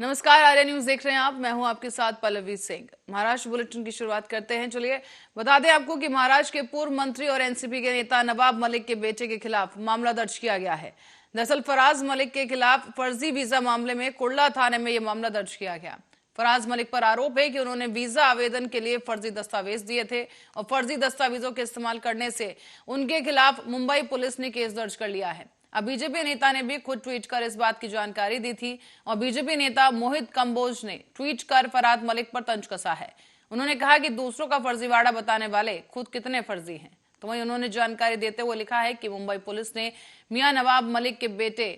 नमस्कार, आर्या न्यूज देख रहे हैं आप। मैं हूं आपके साथ पल्लवी सिंह। महाराष्ट्र बुलेटिन की शुरुआत करते हैं। चलिए बता दें आपको कि महाराष्ट्र के पूर्व मंत्री और एनसीपी के नेता नवाब मलिक के बेटे के खिलाफ मामला दर्ज किया गया है। दरअसल फराज मलिक के खिलाफ फर्जी वीजा मामले में कुर्ला थाने में यह मामला दर्ज किया गया। फराज मलिक पर आरोप है कि उन्होंने वीजा आवेदन के लिए फर्जी दस्तावेज दिए थे और फर्जी दस्तावेजों के इस्तेमाल करने से उनके खिलाफ मुंबई पुलिस ने केस दर्ज कर लिया है। अब बीजेपी नेता ने भी खुद ट्वीट कर इस बात की जानकारी दी थी और बीजेपी नेता मोहित कंबोज ने ट्वीट कर फराज मलिक पर तंज कसा है। उन्होंने कहा कि दूसरों का फर्जीवाड़ा बताने वाले खुद कितने फर्जी हैं। तो वहीं उन्होंने जानकारी देते हुए लिखा है कि मुंबई पुलिस ने मियां नवाब मलिक के बेटे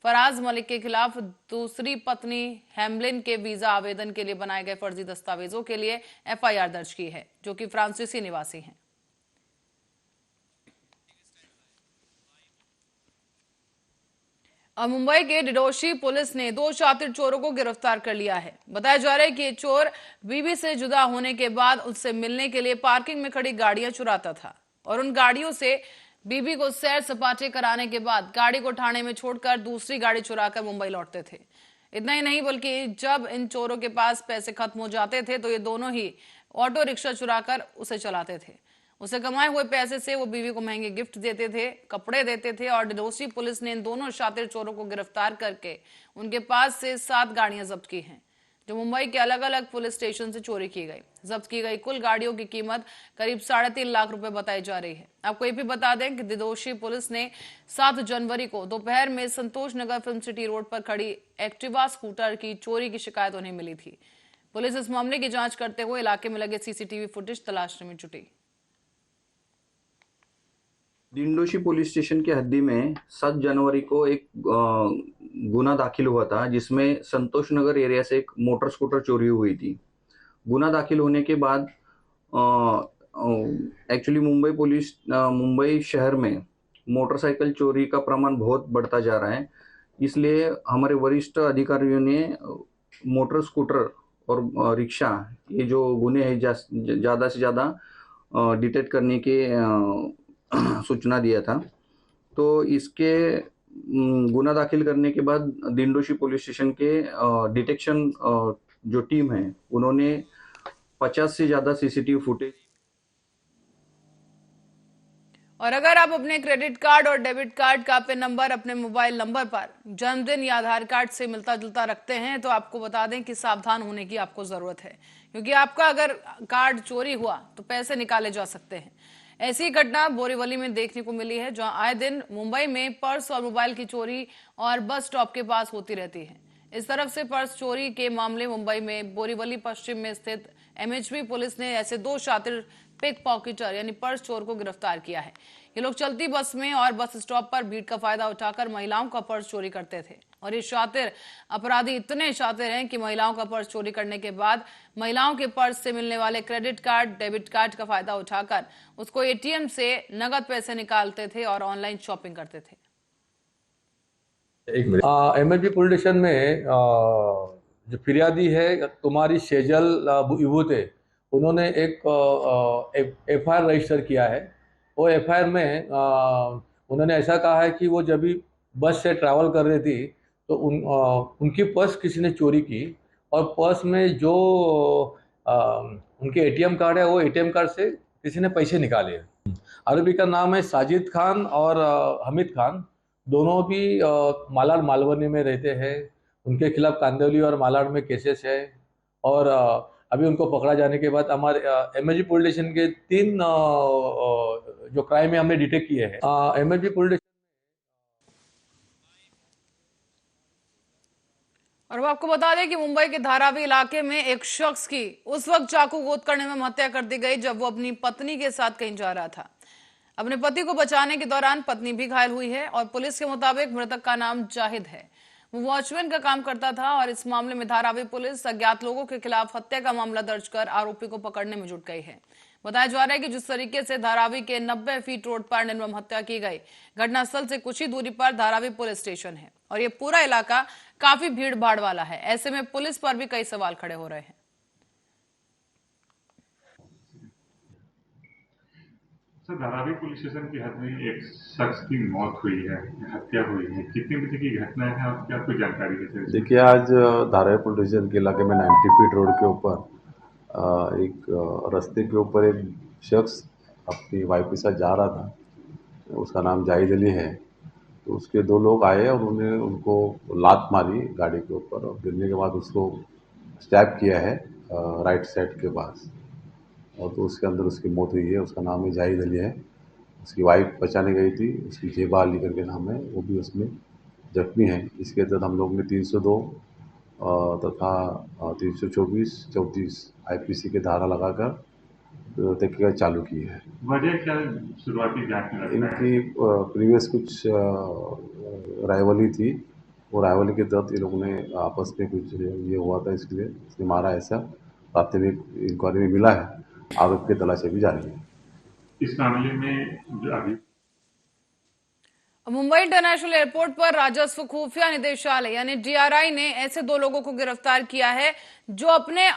फराज मलिक के खिलाफ दूसरी पत्नी हेमलिन के वीजा आवेदन के लिए बनाए गए फर्जी दस्तावेजों के लिए एफआईआर दर्ज की है, जो कि फ्रांसीसी निवासी हैं। और मुंबई के डिडोशी पुलिस ने 2 शातिर चोरों को गिरफ्तार कर लिया है। बताया जा रहा है कि ये चोर बीवी से जुदा होने के बाद उससे मिलने के लिए पार्किंग में खड़ी गाड़ियां चुराता था और उन गाड़ियों से बीवी को सैर सपाटे कराने के बाद गाड़ी को ठाणे में छोड़कर दूसरी गाड़ी चुराकर मुंबई लौटते थे। इतना ही नहीं बल्कि जब इन चोरों के पास पैसे खत्म हो जाते थे तो ये दोनों ही ऑटो रिक्शा चुराकर उसे चलाते थे। उसे कमाए हुए पैसे से वो बीवी को महंगे गिफ्ट देते थे, कपड़े देते थे और डिडोसी पुलिस ने इन दोनों शातिर चोरों को गिरफ्तार करके उनके पास से 7 गाड़ियां जब्त की हैं, जो मुंबई के अलग अलग पुलिस स्टेशन से चोरी की गई। जब्त की गई कुल गाड़ियों की कीमत करीब 3.5 लाख रुपए बताई जा रही है। आपको ये भी बता दें कि डिडोशी पुलिस ने 7 जनवरी को दोपहर में संतोष नगर फिल्म सिटी रोड पर खड़ी एक्टिवा स्कूटर की चोरी की शिकायत उन्हें मिली थी। पुलिस इस मामले की जांच करते हुए इलाके में लगे सीसीटीवी फुटेज तलाशने में जुटी। दिंडोशी पुलिस स्टेशन की हद्दी में 7 जनवरी को एक गुना दाखिल हुआ था, जिसमें संतोष नगर एरिया से एक मोटर स्कूटर चोरी हुई थी। गुना दाखिल होने के बाद एक्चुअली मुंबई शहर में मोटरसाइकिल चोरी का प्रमाण बहुत बढ़ता जा रहा है। इसलिए हमारे वरिष्ठ अधिकारियों ने मोटर स्कूटर और रिक्शा, ये जो गुने हैं, ज़्यादा से ज़्यादा डिटेक्ट करने के सूचना दिया था। तो इसके गुना दाखिल करने के बाद दिंडोशी पुलिस स्टेशन के डिटेक्शन जो टीम है, उन्होंने 50 से ज़्यादा सीसीटीवी फुटेज। और अगर आप अपने क्रेडिट कार्ड और डेबिट कार्ड का पिन नंबर अपने मोबाइल नंबर पर जन्मदिन या आधार कार्ड से मिलता जुलता रखते हैं तो आपको बता दें कि सावधान होने की आपको जरूरत है, क्योंकि आपका अगर कार्ड चोरी हुआ तो पैसे निकाले जा सकते हैं। ऐसी घटना बोरीवली में देखने को मिली है, जहां आए दिन मुंबई में पर्स और मोबाइल की चोरी और बस स्टॉप के पास होती रहती है। इस तरफ से पर्स चोरी के मामले मुंबई में बोरीवली पश्चिम में स्थित एमएचबी पुलिस ने ऐसे 2 शातिर पिक पॉकेटर यानी पर्स चोर को गिरफ्तार किया है। ये लोग चलती बस में और बस स्टॉप पर भीड़ का फायदा उठाकर महिलाओं का पर्स चोरी करते थे। और ये शातिर अपराधी इतने शातिर हैं कि महिलाओं का पर्स चोरी करने के बाद महिलाओं के पर्स से मिलने वाले क्रेडिट कार्ड, डेबिट कार्ड का फायदा उठाकर उसको एटीएम से नगद पैसे निकालते थे और ऑनलाइन शॉपिंग करते थे। एक मिनट। एमएचबी पुलिस स्टेशन में जो फिरियादी है कुमारी सेजल विभूते, उन्होंने एक एफआईआर रजिस्टर किया है। वो एफआईआर में उन्होंने ऐसा कहा है कि वो जब भी बस से ट्रैवल कर रही थी तो उनकी पर्स किसी ने चोरी की और पर्स में जो उनके एटीएम कार्ड है, वो एटीएम कार्ड से किसी ने पैसे निकाले। आरोपी का नाम है साजिद खान और हमीद खान। दोनों भी मालाड मालवनी में रहते हैं। उनके खिलाफ कांदिवली और मालाड में केसेस है और अभी उनको पकड़ा जाने के बाद हमारे एमएचबी पुलिस स्टेशन के 3 जो क्राइम है हमने डिटेक्ट किए हैं। MHB police. और वो आपको बता दें कि मुंबई के धारावी इलाके में एक शख्स की उस वक्त चाकू गोद करने में हत्या कर दी गई जब वो अपनी पत्नी के साथ कहीं जा रहा था। अपने पति को बचाने के दौरान पत्नी भी घायल हुई है और पुलिस के मुताबिक मृतक का नाम जाहिद है। वो वॉचमैन का काम करता था और इस मामले में धारावी पुलिस अज्ञात लोगों के खिलाफ हत्या का मामला दर्ज कर आरोपी को पकड़ने में जुट गई है। बताया जा रहा है कि जिस तरीके से धारावी के 90 फीट रोड पर निर्मम हत्या की गई, घटनास्थल से कुछ ही दूरी पर धारावी पुलिस स्टेशन है और ये पूरा इलाका काफी भीड़ भाड़ वाला है। ऐसे में पुलिस पर भी कई सवाल खड़े हो रहे हैं। सर, धारावी पुलिस स्टेशन की हद में एक शख्स की मौत हुई है, हत्या हुई है। कितने बजे की घटना है और क्या कोई जानकारी है सर? देखिए, आज धारावी पुलिस स्टेशन के इलाके में 90 फीट रोड के ऊपर एक रास्ते के ऊपर एक शख्स अपनी वाइफ के साथ जा रहा था। उसका नाम जाहिद अली है। तो उसके दो लोग आए और उन्होंने उनको लात मारी गाड़ी के ऊपर, और गिरने के बाद उसको स्टैब किया है राइट साइड के पास, और तो उसके अंदर उसकी मौत हुई है। उसका नाम है जाहिद अली है। उसकी वाइफ बचाने गई थी, उसकी जेबा अली करके नाम है, वो भी उसमें जख्मी है। इसके तहत हम लोग ने 302 तथा 324, 34 IPC के धारा लगाकर तहकीकात चालू की है। वजह क्या शुरुआती जांच में लगता है? इनकी प्रीवियस कुछ राइवली थी, वो राइवली के तहत ये लोगों ने आपस में कुछ ये हुआ था, इसलिए इसने मारा, ऐसा प्राथमिक इंक्वायरी में मिला है। आरोप की तलाशी भी जारी है। इस मामले में जो अभी मुंबई इंटरनेशनल एयरपोर्ट पर राजस्व खुफिया निदेशालय यानी DRI ने ऐसे दो लोगों को गिरफ्तार किया है जो अपने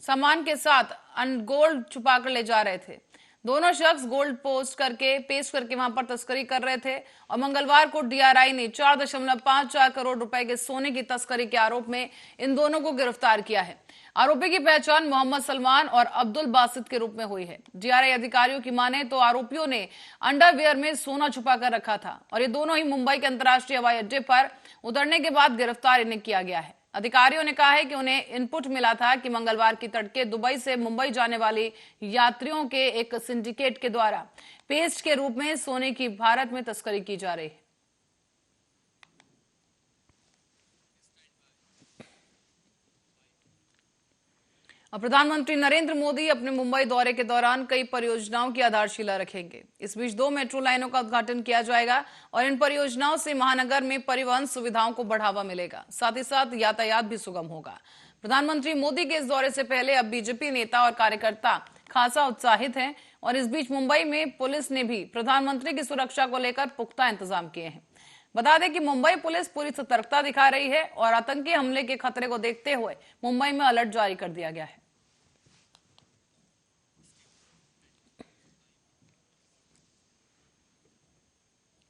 सामान के साथ गोल्ड छुपा कर ले जा रहे थे। दोनों शख्स गोल्ड पेस्ट करके वहां पर तस्करी कर रहे थे और मंगलवार को DRI ने 4.54 करोड़ रुपए के सोने की तस्करी के आरोप में इन दोनों को गिरफ्तार किया है। आरोपी की पहचान मोहम्मद सलमान और अब्दुल बासित के रूप में हुई है। DRI अधिकारियों की माने तो आरोपियों ने अंडरवियर में सोना छुपा कर रखा था और ये दोनों ही मुंबई के अंतर्राष्ट्रीय हवाई अड्डे पर उतरने के बाद गिरफ्तार इन्हें किया गया है। अधिकारियों ने कहा है कि उन्हें इनपुट मिला था कि मंगलवार की तड़के दुबई से मुंबई जाने वाली यात्रियों के एक सिंडिकेट के द्वारा पेस्ट के रूप में सोने की भारत में तस्करी की जा रही है। प्रधानमंत्री नरेंद्र मोदी अपने मुंबई दौरे के दौरान कई परियोजनाओं की आधारशिला रखेंगे। इस बीच 2 मेट्रो लाइनों का उद्घाटन किया जाएगा और इन परियोजनाओं से महानगर में परिवहन सुविधाओं को बढ़ावा मिलेगा, साथ ही साथ यातायात भी सुगम होगा। प्रधानमंत्री मोदी के इस दौरे से पहले अब बीजेपी नेता और कार्यकर्ता खासा उत्साहित हैं और इस बीच मुंबई में पुलिस ने भी प्रधानमंत्री की सुरक्षा को लेकर पुख्ता इंतजाम किए हैं। बता दें कि मुंबई पुलिस पूरी सतर्कता दिखा रही है और आतंकी हमले के खतरे को देखते हुए मुंबई में अलर्ट जारी कर दिया गया है।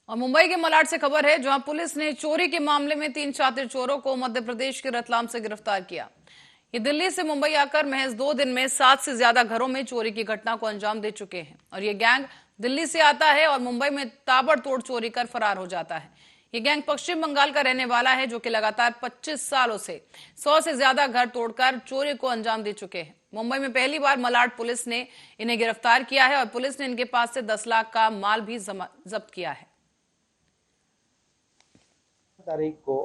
और मुंबई के मलाड से खबर है, जहां पुलिस ने चोरी के मामले में 3 शातिर चोरों को मध्य प्रदेश के रतलाम से गिरफ्तार किया। ये दिल्ली से मुंबई आकर महज 2 दिन में 7 से ज्यादा घरों में चोरी की घटना को अंजाम दे चुके हैं और ये गैंग दिल्ली से आता है और मुंबई में ताबड़तोड़ चोरी कर फरार हो जाता है। ये गैंग पश्चिम बंगाल का रहने वाला है, जो कि लगातार 25 सालों से 100 से ज्यादा घर तोड़कर चोरी को अंजाम दे चुके हैं। मुंबई में पहली बार मलाड पुलिस ने इन्हें गिरफ्तार किया है और पुलिस ने इनके पास से 10 लाख का माल भी जब्त किया है। तारीख को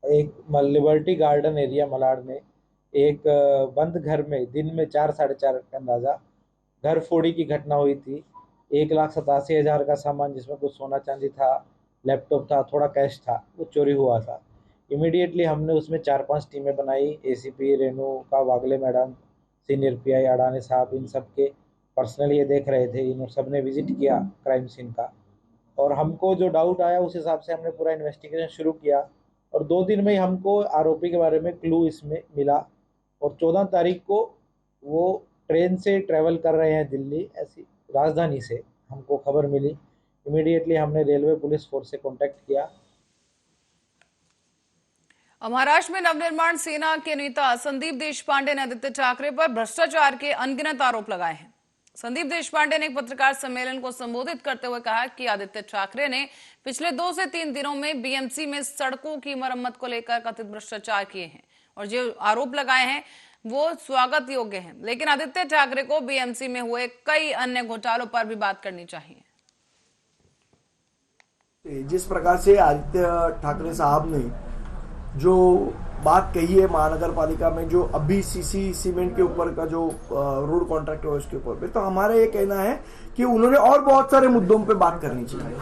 एक लिबर्टी गार्डन एरिया मलाड में एक बंद घर में दिन में 4 साढ़े 4 का अंदाजा घर फोड़ी की घटना हुई थी। 1,87,000 का सामान, जिसमें कुछ सोना चांदी था, लैपटॉप था, थोड़ा कैश था, वो चोरी हुआ था। इमीडिएटली हमने उसमें 4-5 टीमें बनाई। ACP रेणुका वागले मैडम, सीनियर PI अडाने साहब, इन सब के पर्सनली ये देख रहे थे। इन सब ने विजिट किया क्राइम सीन का और हमको जो डाउट आया उस हिसाब से हमने पूरा इन्वेस्टिगेशन शुरू किया और 2 दिन में ही हमको आरोपी के बारे में क्लू इसमें मिला और 14 तारीख को वो ट्रेन से ट्रैवल कर रहे हैं दिल्ली, ऐसी राजधानी से हमको खबर मिली। इमीडिएटली हमने रेलवे पुलिस फोर्स से कांटेक्ट किया। महाराष्ट्र में नवनिर्माण सेना के नेता संदीप देशपांडे ने आदित्य ठाकरे पर भ्रष्टाचार के अनगिनत आरोप लगाए हैं। संदीप देशपांडे ने एक पत्रकार सम्मेलन को संबोधित करते हुए कहा कि आदित्य ठाकरे ने पिछले 2 से 3 दिनों में BMC में सड़कों की मरम्मत को लेकर कथित भ्रष्टाचार किए हैं और जो आरोप लगाए हैं वो स्वागत योग्य हैं, लेकिन आदित्य ठाकरे को BMC में हुए कई अन्य घोटालों पर भी बात करनी चाहिए। जिस प्रकार से आदित्य ठाकरे साहब ने जो बात कही है महानगर पालिका में, जो अभी CC सीमेंट के ऊपर का जो रोड कॉन्ट्रैक्ट है उसके ऊपर पे, तो हमारा ये कहना है कि उन्होंने और बहुत सारे मुद्दों पे बात करनी चाहिए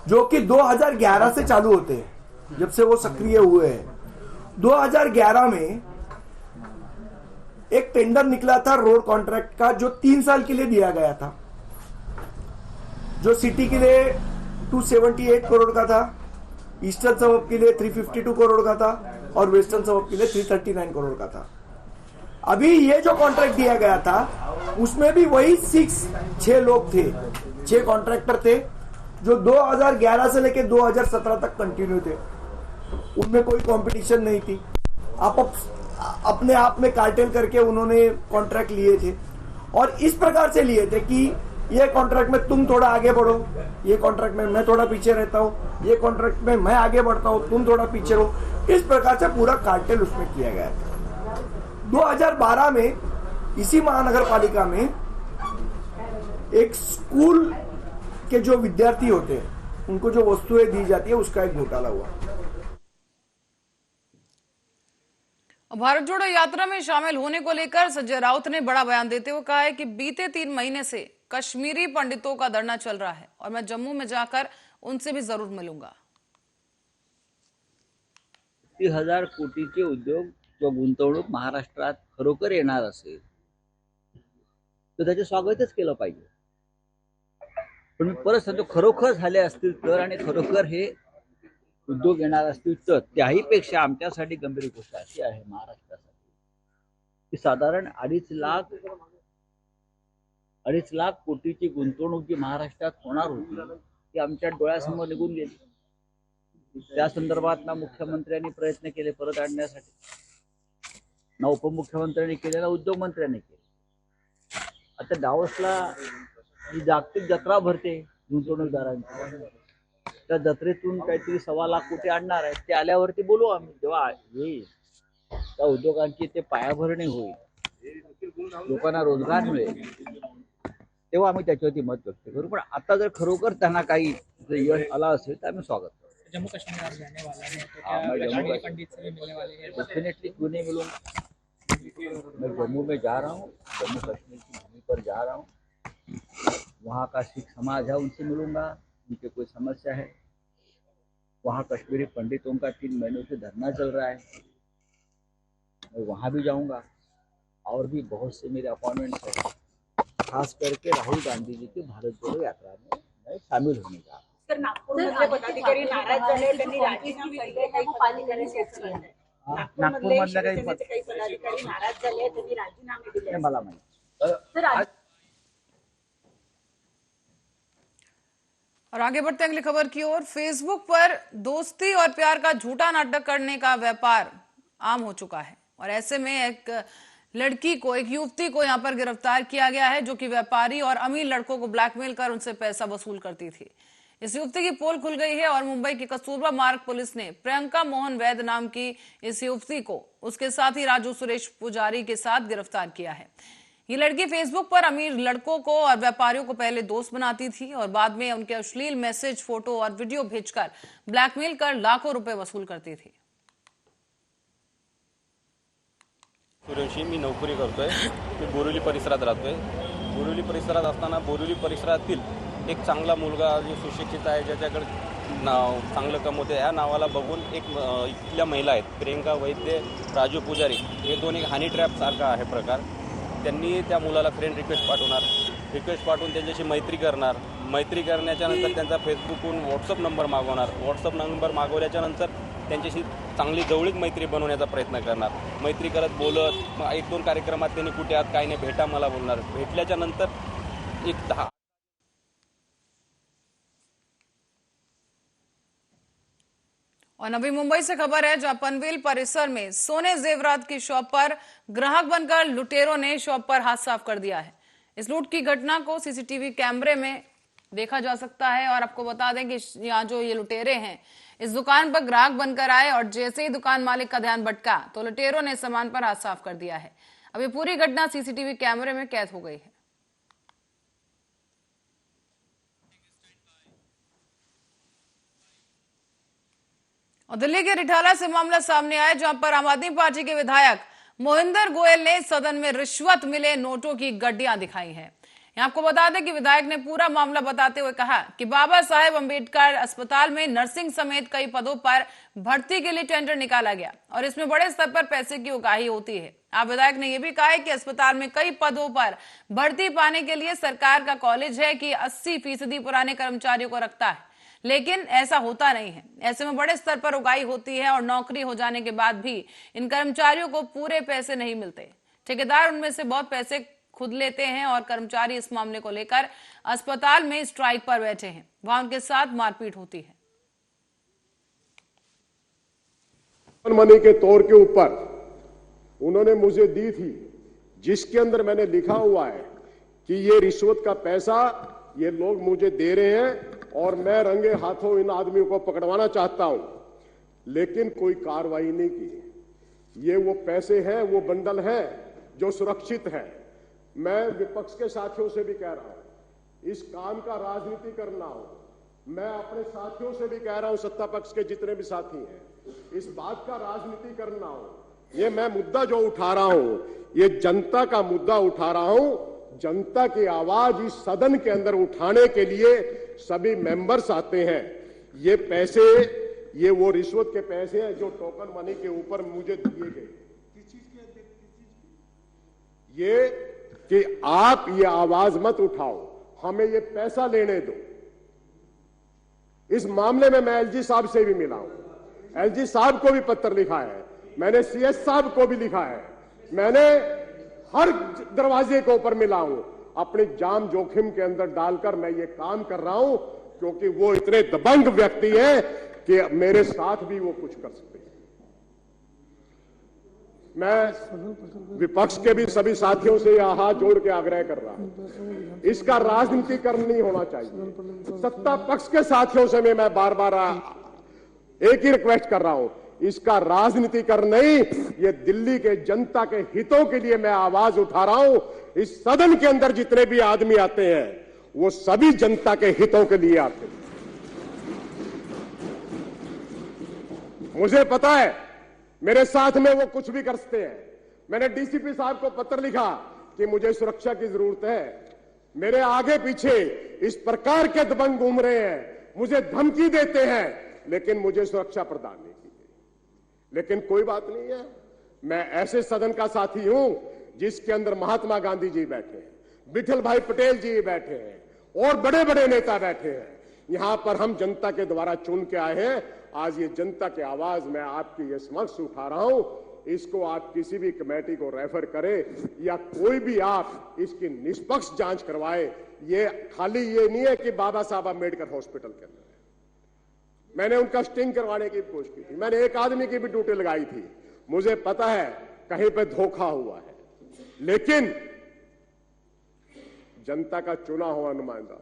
जो कि 2011 से चालू होते हैं, जब से वो सक्रिय हुए हैं। 2011 में एक टेंडर निकला था रोड कॉन्ट्रैक्ट का जो 3 साल के लिए दिया गया था, जो सिटी के लिए 278 करोड़ का था, ईस्टर्न सबअर्ब के लिए 352 करोड़ का था और वेस्टर्न सबअर्ब के लिए 339 करोड़ का था। अभी ये जो कॉन्ट्रैक्ट दिया गया था उसमें भी वही 6 लोग थे, 6 कॉन्ट्रैक्टर थे जो 2011 से लेकर 2017 तक कंटिन्यू थे। उनमें कोई कंपटीशन नहीं थी, अपने आप में कार्टेल करके उन्होंने कॉन्ट्रैक्ट लिए थे और इस प्रकार से लिए थे कि ये कॉन्ट्रैक्ट में तुम थोड़ा आगे बढ़ो, ये कॉन्ट्रैक्ट में मैं थोड़ा पीछे रहता हूँ, ये कॉन्ट्रैक्ट में मैं आगे बढ़ता हूँ, तुम थोड़ा पीछे रहो। इस प्रकार से पूरा कार्टेल उसमें किया गया था। 2012 में इसी महानगर पालिका में एक स्कूल के जो विद्यार्थी होते हैं उनको जो वस्तुएं दी जाती है उसका एक घोटाला हुआ। भारत जोड़ो यात्रा में शामिल होने को लेकर संजय राउत ने बड़ा बयान देते हुए कहा है कि बीते 3 महीने से कश्मीरी पंडितों का धरना चल रहा है और मैं जम्मू में जाकर उनसे भी जरूर मिलूंगा। 30,000 कोटीचे उद्योग किंवा गुंतवणूक महाराष्ट्रात खरोखर येणार असेल तर त्याचे स्वागतच केलं पाहिजे। पण मी परत सांगतो, खरोखर झाले असतील तर आणि खरोखर हे उद्योग येणार असतील तर त्याही पेक्षा आमच्यासाठी गंभीर गोष्ट अशी आहे महाराष्ट्रासाठी की साधारण 2.5 लाख कोटीची गुंतवणूक जी महाराष्ट्रात होणार होती ती आमच्या डोळ्यासमोर निघून गेली। त्या संदर्भात ना मुख्यमंत्र्यांनी प्रयत्न केले परत आणण्यासाठी, ना उपमुख्यमंत्र्यांनी केले, ना उद्योगमंत्र्यांनी केले। आता डावसला जी जागतिक जत्रा भरते गुंतवणूकदारांची, त्या जत्रेतून काहीतरी 1.25 लाख कोटी आणणार आहेत। ते आल्यावरती बोलू आम्ही, जेव्हा येईल त्या उद्योगांची ते पायाभरणी होईल, लोकांना रोजगार मिळेल, तेव्हा आम्ही त्याच्यावरती मत व्यक्त करू। पण आता जर खरोखर त्यांना काही यश आला असेल तर आम्ही स्वागत करू। जम्मू कश्मीर आप जाने वाला है तो क्या कश्मीरी पंडित से भी मिलने वाले हैं? डेफिनेटली क्यों नहीं मिलूंगा। मैं जम्मू में जा रहा हूँ, जम्मू कश्मीर की भूमि पर जा रहा हूँ, वहाँ का सिख समाज है उनसे मिलूंगा, उनकी कोई समस्या है। वहाँ कश्मीरी पंडितों का 3 महीनों से धरना चल रहा है, मैं वहाँ भी जाऊँगा। और भी बहुत से मेरे अपॉइंटमेंट्स हैं, खास करके राहुल गांधी जी की भारत जोड़ो यात्रा में मैं शामिल होने जा रहा हूँ। सर, नागपूरमधले पदाधिकारी नाराज झाले, त्यांनी राजीनामे दिले, काही पालिकेने घेतले। नागपूरमधल्या काही पदाधिकारी नाराज झाले, त्यांनी राजीनामे दिले। मला माहिती। सर, और आगे बढ़ते हैं अगली खबर की ओर। फेसबुक पर दोस्ती और प्यार का झूठा नाटक करने का व्यापार आम हो चुका है और ऐसे में एक युवती को यहां पर गिरफ्तार किया गया है जो कि व्यापारी और अमीर लड़कों को ब्लैकमेल कर उनसे पैसा वसूल करती थी। इस युवती की पोल खुल गई है और मुंबई की कस्तूरबा मार्ग पुलिस ने प्रियंका मोहन वैद नाम की इस युवती को उसके साथी राजू सुरेश पुजारी के साथ गिरफ्तार किया है। ये लड़की फेसबुक पर अमीर लड़कों को और व्यापारियों को पहले दोस्त बनाती थी और बाद में उनके अश्लील मैसेज, फोटो और वीडियो भेजकर ब्लैकमेल कर लाखों रुपए वसूल करती थी। सुरेशी, मी नोकरी करतोय, मी बोरिवली परिसरात राहतोय। बोरिवली परिसरात असताना बोरिवली परिसरातील एक चांगला मुलगा जो सुशिक्षित आहे, ज्याच्याकडे नाव चांगलं कमवते, या नावाला बघून एक इथल्या महिला आहेत प्रियंका वैद्य, राजू पुजारी, हे दोन एक हनी ट्रॅप सारखा आहे प्रकार। त्यांनी त्या मुलाला फ्रेंड रिक्वेस्ट पाठवून त्यांच्याशी मैत्री करणार, मैत्री करण्याच्या नंतर त्यांचा फेसबुकवरून व्हॉट्सअप नंबर मागवणार, व्हॉट्सअप नंबर मागवल्याच्या नंतर त्यांच्याशी चांगली जवळीक मैत्री बनवण्याचा प्रयत्न करणार। मैत्री करत बोलत मग 1-2 कार्यक्रमात त्यांनी कुठे आहात काय नाही भेटा मला बोलणार। भेटल्याच्या नंतर एक 10 और नवी मुंबई से खबर है जहां पनवेल परिसर में सोने जेवरात की शॉप पर ग्राहक बनकर लुटेरों ने शॉप पर हाथ साफ कर दिया है। इस लूट की घटना को सीसीटीवी कैमरे में देखा जा सकता है और आपको बता दें कि यहाँ जो ये लुटेरे हैं इस दुकान पर ग्राहक बनकर आए और जैसे ही दुकान मालिक का ध्यान भटका तो लुटेरों ने सामान पर हाथ साफ कर दिया है। अब ये पूरी घटना सीसीटीवी कैमरे में कैद हो गई है। और दिल्ली के रिठाला से मामला सामने आया जहां पर आम आदमी पार्टी के विधायक मोहिंदर गोयल ने सदन में रिश्वत मिले नोटों की गड्डियां दिखाई हैं। यहाँ आपको बता दें कि विधायक ने पूरा मामला बताते हुए कहा कि बाबा साहेब अंबेडकर अस्पताल में नर्सिंग समेत कई पदों पर भर्ती के लिए टेंडर निकाला गया और इसमें बड़े स्तर पर पैसे की उगाही होती है। आप विधायक ने यह भी कहा है कि अस्पताल में कई पदों पर भर्ती पाने के लिए सरकार का कॉलेज है कि 80% पुराने कर्मचारियों को रखता है, लेकिन ऐसा होता नहीं है। ऐसे में बड़े स्तर पर उगाही होती है और नौकरी हो जाने के बाद भी इन कर्मचारियों को पूरे पैसे नहीं मिलते। ठेकेदार उनमें से बहुत पैसे खुद लेते हैं और कर्मचारी इस मामले को लेकर अस्पताल में स्ट्राइक पर बैठे हैं। वहां उनके साथ मारपीट होती है। मनी के तौर के ऊपर उन्होंने मुझे दी थी, जिसके अंदर मैंने लिखा हुआ है कि ये रिश्वत का पैसा ये लोग मुझे दे रहे हैं और मैं रंगे हाथों इन आदमियों को पकड़वाना चाहता हूं, लेकिन कोई कार्रवाई नहीं की। ये वो पैसे हैं, वो बंडल है जो सुरक्षित है। मैं विपक्ष के साथियों से भी कह रहा हूं, इस काम का राजनीति करना हो। मैं अपने साथियों से भी कह रहा हूं, सत्ता पक्ष के जितने भी साथी हैं, इस बात का राजनीति करना हो। ये मैं मुद्दा जो उठा रहा हूं, ये जनता का मुद्दा उठा रहा हूं। जनता की आवाज इस सदन के अंदर उठाने के लिए सभी मेंबर्स आते हैं। ये पैसे, ये वो रिश्वत के पैसे हैं जो टोकन मनी के ऊपर मुझे दिए गए। ये कि आप ये आवाज मत उठाओ, हमें ये पैसा लेने दो। इस मामले में मैं एलजी साहब से भी मिला हूं, एलजी साहब को भी पत्र लिखा है, मैंने सीएस साहब को भी लिखा है, मैंने हर दरवाजे के ऊपर मिला हूं। अपनी जान जोखिम के अंदर डालकर मैं ये काम कर रहा हूं, क्योंकि वो इतने दबंग व्यक्ति हैं कि मेरे साथ भी वो कुछ कर सकते हैं। मैं विपक्ष के भी सभी साथियों से यह हाथ जोड़ के आग्रह कर रहा हूं, इसका राजनीतिकरण नहीं होना चाहिए। सत्ता पक्ष के साथियों से भी मैं बार बार एक ही रिक्वेस्ट कर रहा हूं, इसका राजनीतिकरण नहीं, ये दिल्ली के जनता के हितों के लिए मैं आवाज उठा रहा हूं। इस सदन के अंदर जितने भी आदमी आते हैं वो सभी जनता के हितों के लिए आते हैं। मुझे पता है मेरे साथ में वो कुछ भी कर सकते हैं। मैंने डीसीपी साहब को पत्र लिखा कि मुझे सुरक्षा की जरूरत है। मेरे आगे पीछे इस प्रकार के दबंग घूम रहे हैं, मुझे धमकी देते हैं, लेकिन मुझे सुरक्षा प्रदान नहीं की गई। लेकिन कोई बात नहीं है, मैं ऐसे सदन का साथी हूं जिसके अंदर महात्मा गांधी जी बैठे हैं, विठल भाई पटेल जी बैठे हैं और बड़े बड़े नेता बैठे हैं। यहां पर हम जनता के द्वारा चुन के आए हैं। आज ये जनता की आवाज मैं आपके ये समक्ष उठा रहा हूं। इसको आप किसी भी कमेटी को रेफर करें या कोई भी आप इसकी निष्पक्ष जांच करवाए। ये खाली ये नहीं है कि बाबा साहब अम्बेडकर हॉस्पिटल के अंदर है। मैंने उनका स्टिंग करवाने की कोशिश की थी, मैंने एक आदमी की भी ड्यूटी लगाई थी। मुझे पता है कहीं पे धोखा हुआ है, लेकिन जनता का चुना हुआ नुमाइंदा,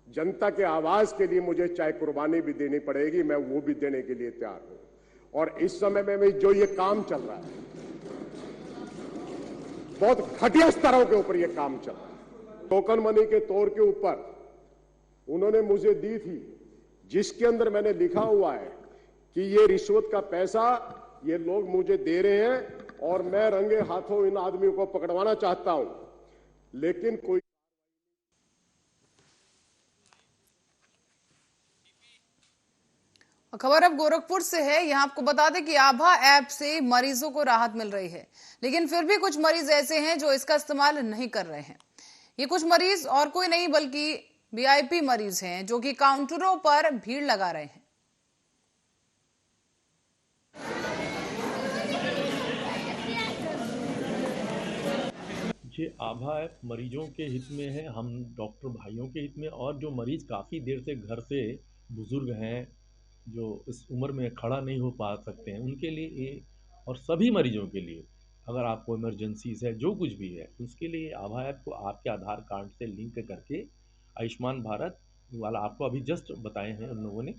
जनता के आवाज के लिए मुझे चाहे कुर्बानी भी देनी पड़ेगी, मैं वो भी देने के लिए तैयार हूं। और इस समय में जो ये काम चल रहा है, बहुत घटिया स्तरों के ऊपर ये काम चल रहा है। टोकन मनी के तौर के ऊपर उन्होंने मुझे दी थी, जिसके अंदर मैंने लिखा हुआ है कि ये रिश्वत का पैसा ये लोग मुझे दे रहे हैं और मैं रंगे हाथों इन आदमियों को पकड़वाना चाहता हूं, लेकिन कोई खबर अब गोरखपुर से है। यहाँ आपको बता दें कि आभा ऐप से मरीजों को राहत मिल रही है, लेकिन फिर भी कुछ मरीज ऐसे हैं जो इसका इस्तेमाल नहीं कर रहे हैं। ये कुछ मरीज और कोई नहीं बल्कि वीआईपी मरीज हैं जो कि काउंटरों पर भीड़ लगा रहे हैं। ये आभा ऐप मरीजों के हित में है, हम डॉक्टर भाइयों के हित में, और जो मरीज काफ़ी देर से घर से बुजुर्ग हैं जो इस उम्र में खड़ा नहीं हो पा सकते हैं, उनके लिए ये, और सभी मरीजों के लिए, अगर आपको इमरजेंसीज है, जो कुछ भी है, उसके लिए आभा ऐप को आपके आधार कार्ड से लिंक करके आयुष्मान भारत वाला आपको अभी जस्ट बताए हैं उन लोगों ने,